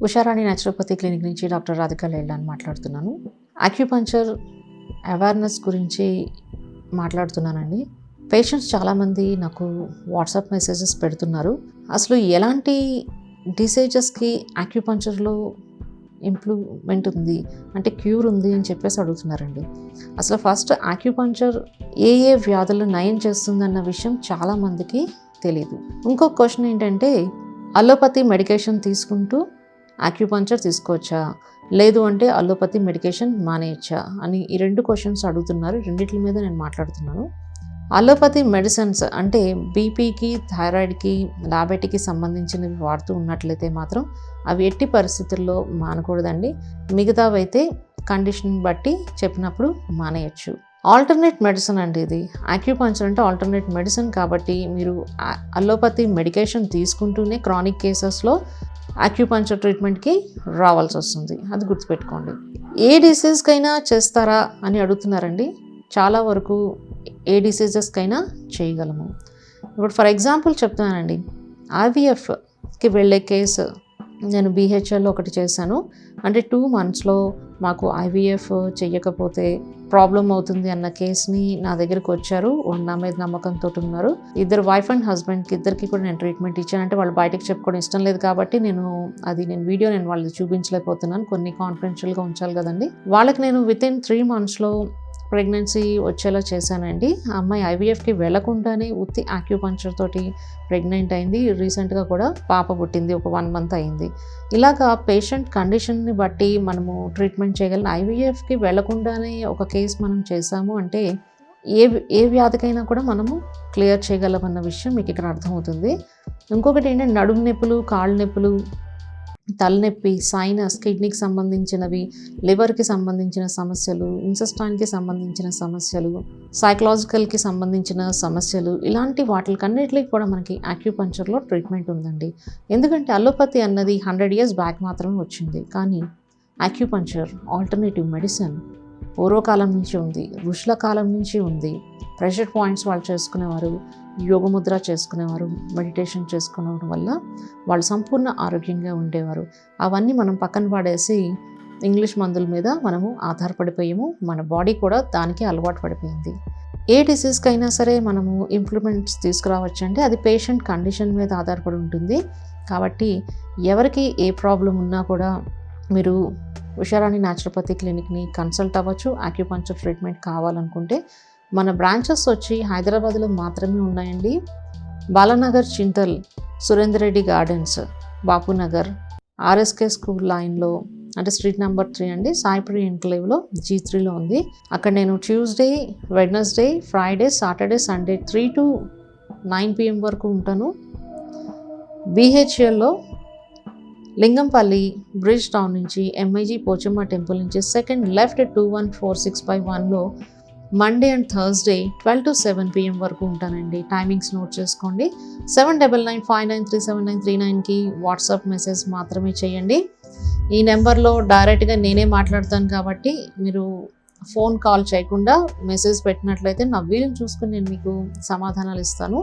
Usharani naturopathy clinic నుంచి doctor Radhika లేళ్లాని మాట్లాడుతున్నాను. Acupuncture awareness గురించి మాట్లాడుతున్నానండి. పేషెంట్స్ చాలామంది నాకు వాట్సాప్ మెసేజెస్ పెడుతున్నారు. అసలు ఎలాంటి డిసీజెస్కి అక్యుపంక్చర్లో ఇంప్రూవ్మెంట్ ఉంది అంటే క్యూర్ ఉంది అని చెప్పేసి అడుగుతున్నారండి. అసలు ఫస్ట్ అక్యుపంక్చర్ ఏ వ్యాధులు నయం చేస్తుందన్న విషయం చాలామందికి తెలియదు. ఇంకొక క్వశ్చన్ ఏంటంటే అలోపతి మెడికేషన్ తీసుకుంటూ అక్యుపంక్చర్ తీసుకోవచ్చా, లేదు అంటే అలోపతి మెడికేషన్ మానేయచ్చా అని ఈ రెండు క్వశ్చన్స్ అడుగుతున్నారు. రెండిట్ల మీద నేను మాట్లాడుతున్నాను. అలోపతి మెడిసిన్స్ అంటే బీపీకి, థైరాయిడ్కి, డయాబెటిక్కి సంబంధించినవి వాడుతూ ఉన్నట్లయితే మాత్రం అవి ఎట్టి పరిస్థితుల్లో మానకూడదండి. మిగతావైతే కండిషన్ బట్టి చెప్పినప్పుడు మానేయచ్చు. ఆల్టర్నేట్ మెడిసిన్ అండి ఇది. అక్యుపంక్చర్ అంటే ఆల్టర్నేట్ మెడిసిన్ కాబట్టి మీరు అలోపతి మెడికేషన్ తీసుకుంటూనే క్రానిక్ కేసెస్లో అక్యుపంక్చర్ ట్రీట్మెంట్కి రావాల్సి వస్తుంది. అది గుర్తుపెట్టుకోండి. ఏ డిసీజ్కైనా చేస్తారా అని అడుగుతున్నారండి. చాలా వరకు ఏ డిసీజెస్కైనా చేయగలము. ఇప్పుడు ఫర్ ఎగ్జాంపుల్ చెప్తున్నానండి, IVFకి వెళ్ళే కేసు నేను BHLలో ఒకటి చేశాను. అంటే 2 monthsలో మాకు IVF చెయ్యకపోతే ప్రాబ్లం అవుతుంది అన్న కేసుని నా దగ్గరికి వచ్చారు. వాళ్ళు నా మీద నమ్మకంతో ఉన్నారు. ఇద్దరు వైఫ్ అండ్ హస్బెండ్కి ఇద్దరికి కూడా నేను ట్రీట్మెంట్ ఇచ్చాను. అంటే వాళ్ళు బయటకు చెప్పుకోవడం ఇష్టం లేదు కాబట్టి నేను వీడియో వాళ్ళు చూపించలేకపోతున్నాను. కొన్ని కాన్ఫిడెన్షియల్గా ఉంచాలి కదండి. వాళ్ళకి నేను వితిన్ 3 monthsలో ప్రెగ్నెన్సీ వచ్చేలా చేశానండి. ఆ అమ్మాయి IVFకి వెళ్లకుండానే ఉత్తి అక్యుపంక్చర్ తోటి ప్రెగ్నెంట్ అయింది. రీసెంట్గా కూడా పాప పుట్టింది, ఒక 1 month అయింది. ఇలాగా పేషెంట్ కండిషన్ని బట్టి మనము ట్రీట్మెంట్ చేయగలం. IVFకి వెళ్లకుండానే ఒక కేసు మనం చేసాము అంటే ఏ వ్యాధికైనా కూడా మనము క్లియర్ చేయగలమన్న విషయం మీకు ఇక్కడ అర్థమవుతుంది. ఇంకొకటి ఏంటంటే నడుము నొప్పులు, కాళ్ళు నొప్పులు, తలనొప్పి, సైనస్, కిడ్నీకి సంబంధించినవి, లివర్కి సంబంధించిన సమస్యలు, ఇంటెస్టైన్కి సంబంధించిన సమస్యలు, సైకలాజికల్కి సంబంధించిన సమస్యలు, ఇలాంటి వాటికన్నిటికీ కూడా మనకి అక్యుపంక్చర్లో ట్రీట్మెంట్ ఉందండి. ఎందుకంటే అలోపతి అన్నది 100 years బ్యాక్ మాత్రమే వచ్చింది. కానీ అక్యుపంక్చర్ ఆల్టర్నేటివ్ మెడిసిన్ పూర్వకాలం నుంచి ఉంది, ఋషుల కాలం నుంచి ఉంది. ప్రెషర్ పాయింట్స్ వాళ్ళు చేసుకునేవారు, యోగముద్ర చేసుకునేవారు, మెడిటేషన్ చేసుకునేవారు వల్ల వాళ్ళు సంపూర్ణ ఆరోగ్యంగా ఉండేవారు. అవన్నీ మనం పక్కన పడేసి ఇంగ్లీష్ మందుల మీద మనము ఆధారపడిపోయాము. మన బాడీ కూడా దానికి అలవాటు పడిపోయింది. ఏ డిసీజ్కైనా సరే మనము ఇంప్రూవ్మెంట్స్ తీసుకురావచ్చు అంటే అది పేషెంట్ కండిషన్ మీద ఆధారపడి ఉంటుంది. కాబట్టి ఎవరికి ఏ ప్రాబ్లం ఉన్నా కూడా మీరు ఉషారాణి న్యాచురోపతి క్లినిక్ని కన్సల్ట్ అవ్వచ్చు. అక్యుపంక్చర్ ట్రీట్మెంట్ కావాలనుకుంటే మన బ్రాంచెస్ వచ్చి హైదరాబాద్లో మాత్రమే ఉన్నాయండి. Balanagar, Chintal, Surender Reddy Gardens, Bapunagar, RSK school లైన్లో అంటే స్ట్రీట్ నెంబర్ 3 అండి, సాయిప్రి ఎన్క్లేవ్లో G3లో ఉంది. అక్కడ నేను Tuesday, Wednesday, Friday, Saturday, Sunday 3 to 9 PM వరకు ఉంటాను. BHLలో లింగంపల్లి బ్రిడ్జ్ టౌన్ నుంచి MIG పోచమ్మ టెంపుల్ నుంచి second left 21465 Monday and Thursday 12 to 7 PM వరకు ఉంటానండి. టైమింగ్స్ నోట్ చేసుకోండి. 7995937939కి వాట్సాప్ మెసేజ్ మాత్రమే చేయండి. ఈ నెంబర్లో డైరెక్ట్గా నేనే మాట్లాడతాను కాబట్టి మీరు ఫోన్ కాల్ చేయకుండా మెసేజ్ పెట్టినట్లయితే నా వీలుని చూసుకుని నేను మీకు సమాధానాలు ఇస్తాను.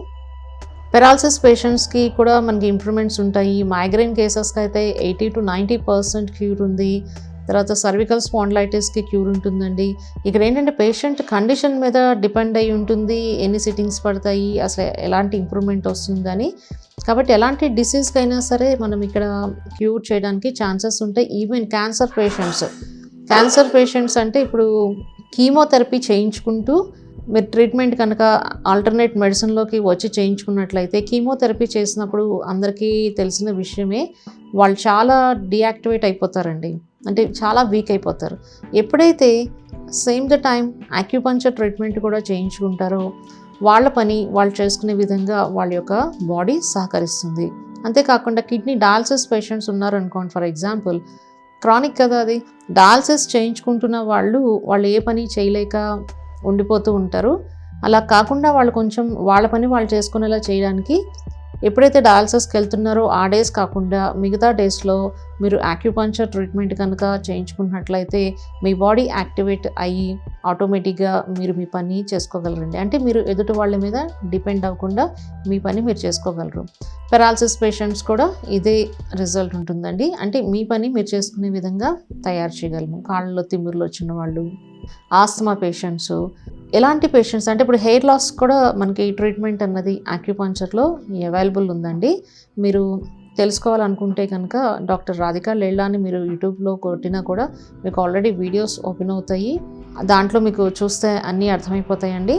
పెరాలసిస్ పేషెంట్స్కి కూడా మనకి ఇంప్రూవ్మెంట్స్ ఉంటాయి. మైగ్రేన్ కేసెస్కి అయితే 80 to 90% క్యూర్ ఉంది. తర్వాత సర్వికల్ స్పాండిలైటిస్కి క్యూర్ ఉంటుందండి. ఇక్కడ ఏంటంటే పేషెంట్ కండిషన్ మీద డిపెండ్ అయి ఉంటుంది, ఎన్ని సిట్టింగ్స్ పడతాయి, అసలు ఎలాంటి ఇంప్రూవ్మెంట్ వస్తుందని. కాబట్టి ఎలాంటి డిసీజ్కైనా సరే మనం ఇక్కడ క్యూర్ చేయడానికి ఛాన్సెస్ ఉంటాయి. ఈవెన్ క్యాన్సర్ పేషెంట్స్ అంటే ఇప్పుడు కీమోథెరపీ చేయించుకుంటూ మీరు ట్రీట్మెంట్ కనుక ఆల్టర్నేట్ మెడిసిన్లోకి వచ్చి చేయించుకున్నట్లయితే, కీమోథెరపీ చేసినప్పుడు అందరికీ తెలిసిన విషయమే, వాళ్ళు చాలా డియాక్టివేట్ అయిపోతారండి. అంటే చాలా వీక్ అయిపోతారు. ఎప్పుడైతే same the time acupuncture treatment కూడా చేయించుకుంటారో వాళ్ళ పని వాళ్ళు చేసుకునే విధంగా వాళ్ళ యొక్క బాడీ సహకరిస్తుంది. అంతేకాకుండా కిడ్నీ డయాలసిస్ పేషెంట్స్ ఉన్నారనుకోండి, ఫర్ ఎగ్జాంపుల్ క్రానిక్ కదా అది, డయాలసిస్ చేయించుకుంటున్న వాళ్ళు ఏ పని చేయలేక ఉండిపోతూ ఉంటారు. అలా కాకుండా వాళ్ళు కొంచెం వాళ్ళ పని వాళ్ళు చేసుకునేలా చేయడానికి ఎప్పుడైతే డయాలసిస్కి వెళ్తున్నారో ఆ డేస్ కాకుండా మిగతా డేస్లో మీరు యాక్యుపంక్చర్ ట్రీట్మెంట్ కనుక చేయించుకున్నట్లయితే మీ బాడీ యాక్టివేట్ అయ్యి ఆటోమేటిక్గా మీరు మీ పని చేసుకోగలరండి. అంటే మీరు ఎదుటి వాళ్ళ మీద డిపెండ్ అవ్వకుండా మీ పని మీరు చేసుకోగలరు. పెరాలసిస్ పేషెంట్స్ కూడా ఇదే రిజల్ట్ ఉంటుందండి. అంటే మీ పని మీరు చేసుకునే విధంగా తయారు చేయగలము. కాళ్ళలో తిమ్మిర్లు వచ్చిన వాళ్ళు, ఆస్తమా పేషెంట్స్, ఎలాంటి పేషెంట్స్ అంటే ఇప్పుడు హెయిర్ లాస్ కూడా మనకి ట్రీట్మెంట్ అన్నది యాక్యుపంక్చర్లో అవైలబుల్ ఉందండి. మీరు తెలుసుకోవాలనుకుంటే కనుక డాక్టర్ రాధికా లేళ్ళా అని మీరు యూట్యూబ్లో కొట్టినా కూడా మీకు ఆల్రెడీ వీడియోస్ ఓపెన్ అవుతాయి. దాంట్లో మీకు చూస్తే అన్నీ అర్థమైపోతాయండి.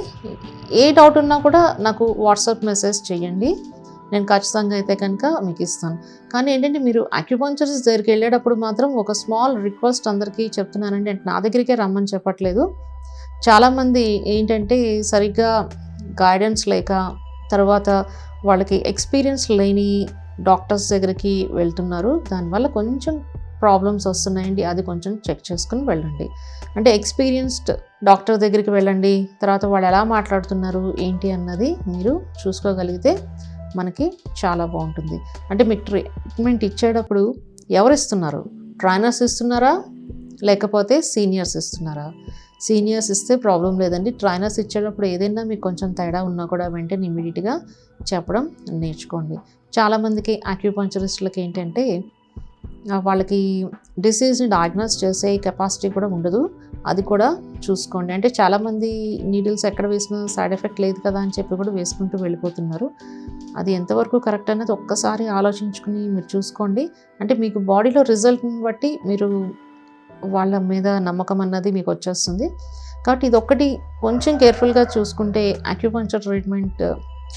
ఏ డౌట్ ఉన్నా కూడా నాకు వాట్సాప్ మెసేజ్ చేయండి, నేను ఖచ్చితంగా అయితే కనుక మీకు ఇస్తాను. కానీ ఏంటంటే మీరు అక్యుపంక్చరిస్ట్ దగ్గరికి వెళ్ళేటప్పుడు మాత్రం ఒక స్మాల్ రిక్వెస్ట్ అందరికీ చెప్తున్నానండి. అంటే నా దగ్గరికే రమ్మని చెప్పట్లేదు. చాలామంది ఏంటంటే సరిగ్గా గైడెన్స్ లేక, తర్వాత వాళ్ళకి ఎక్స్పీరియన్స్ లేని డాక్టర్స్ దగ్గరికి వెళ్తున్నారు. దానివల్ల కొంచెం ప్రాబ్లమ్స్ వస్తున్నాయండి. అది కొంచెం చెక్ చేసుకుని వెళ్ళండి. అంటే ఎక్స్పీరియన్స్డ్ డాక్టర్ దగ్గరికి వెళ్ళండి. తర్వాత వాళ్ళు ఎలా మాట్లాడుతున్నారు ఏంటి అన్నది మీరు చూసుకోగలిగితే మనకి చాలా బాగుంటుంది. అంటే మీకు ట్రీట్మెంట్ ఇచ్చేటప్పుడు ఎవరు ఇస్తున్నారు? ట్రైనర్స్ ఇస్తున్నారా లేకపోతే సీనియర్స్ ఇస్తున్నారా? సీనియర్స్ ఇస్తే ప్రాబ్లం లేదండి. ట్రైనర్స్ ఇచ్చేటప్పుడు ఏదైనా మీకు కొంచెం తేడా ఉన్నా కూడా వెంటనే ఇమీడియట్గా చెప్పడం నేర్చుకోండి. చాలామందికి అక్యుపంక్చరిస్టులకి ఏంటంటే వాళ్ళకి డిసీజ్ని డయాగ్నోస్ చేసే కెపాసిటీ కూడా ఉండదు. అది కూడా చూసుకోండి. అంటే చాలామంది నీడిల్స్ ఎక్కడ వేసినా సైడ్ ఎఫెక్ట్ లేదు కదా అని చెప్పి కూడా వేసుకుంటూ వెళ్ళిపోతున్నారు. అది ఎంతవరకు కరెక్ట్ అనేది ఒక్కసారి ఆలోచించుకుని మీరు చూసుకోండి. అంటే మీకు బాడీలో రిజల్ట్ని బట్టి మీరు వాళ్ళ మీద నమ్మకం అన్నది మీకు వచ్చేస్తుంది. కాబట్టి ఇది ఒక్కటి కొంచెం కేర్ఫుల్గా చూసుకుంటే అక్యుపంక్చర్ ట్రీట్మెంట్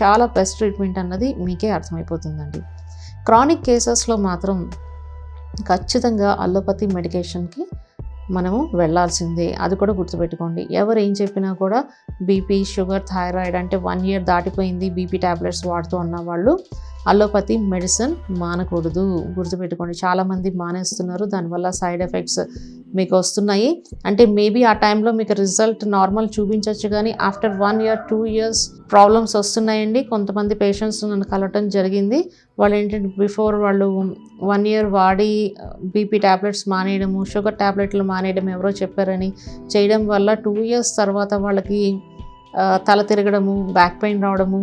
చాలా బెస్ట్ ట్రీట్మెంట్ అన్నది మీకే అర్థమైపోతుందండి. క్రానిక్ కేసెస్లో మాత్రం ఖచ్చితంగా అలోపతి మెడికేషన్కి మనము వెళ్ళాల్సిందే. అది కూడా గుర్తుపెట్టుకోండి. ఎవరు ఏం చెప్పినా కూడా బీపీ, షుగర్, థైరాయిడ్ అంటే 1 year దాటిపోయింది బీపీ ట్యాబ్లెట్స్ వాడుతూ ఉన్న వాళ్ళు అలోపతి మెడిసిన్ మానకూడదు. గుర్తుపెట్టుకోండి. చాలామంది మానేస్తున్నారు. దానివల్ల సైడ్ ఎఫెక్ట్స్ మీకు వస్తున్నాయి. అంటే మేబీ ఆ టైంలో మీకు రిజల్ట్ నార్మల్ చూపించవచ్చు, కానీ ఆఫ్టర్ 1 year 2 years ప్రాబ్లమ్స్ వస్తున్నాయండి. కొంతమంది పేషెంట్స్ నన్ను కలవటం జరిగింది. వాళ్ళు ఏంటంటే బిఫోర్ వాళ్ళు 1 year వాడి బీపీ ట్యాబ్లెట్స్ మానేయడము, షుగర్ ట్యాబ్లెట్లు మానేయడం ఎవరో చెప్పారని చేయడం వల్ల 2 years తర్వాత వాళ్ళకి తల తిరగడము, బ్యాక్ పెయిన్ రావడము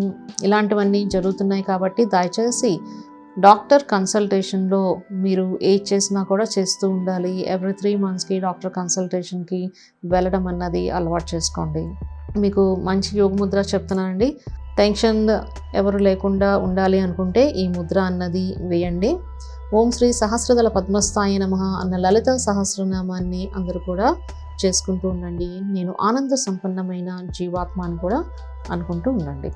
ఇలాంటివన్నీ జరుగుతున్నాయి. కాబట్టి దయచేసి డాక్టర్ కన్సల్టేషన్లో మీరు ఏది చేసినా కూడా చేస్తూ ఉండాలి. ఎవ్రీ 3 monthsకి డాక్టర్ కన్సల్టేషన్కి వెళ్ళడం అన్నది అలవాటు చేసుకోండి. మీకు మంచి యోగ ముద్ర చెప్తున్నానండి. టెన్షన్ ఎవరు లేకుండా ఉండాలి అనుకుంటే ఈ ముద్ర అన్నది వేయండి. ఓం శ్రీ సహస్రదళ పద్మస్థాయ నమః అన్న లలిత సహస్రనామాన్ని అందరూ కూడా చేసుకుంటూ ఉండండి. నేను ఆనంద సంపన్నమైన జీవాత్మ అని కూడా అనుకుంటూ ఉండండి.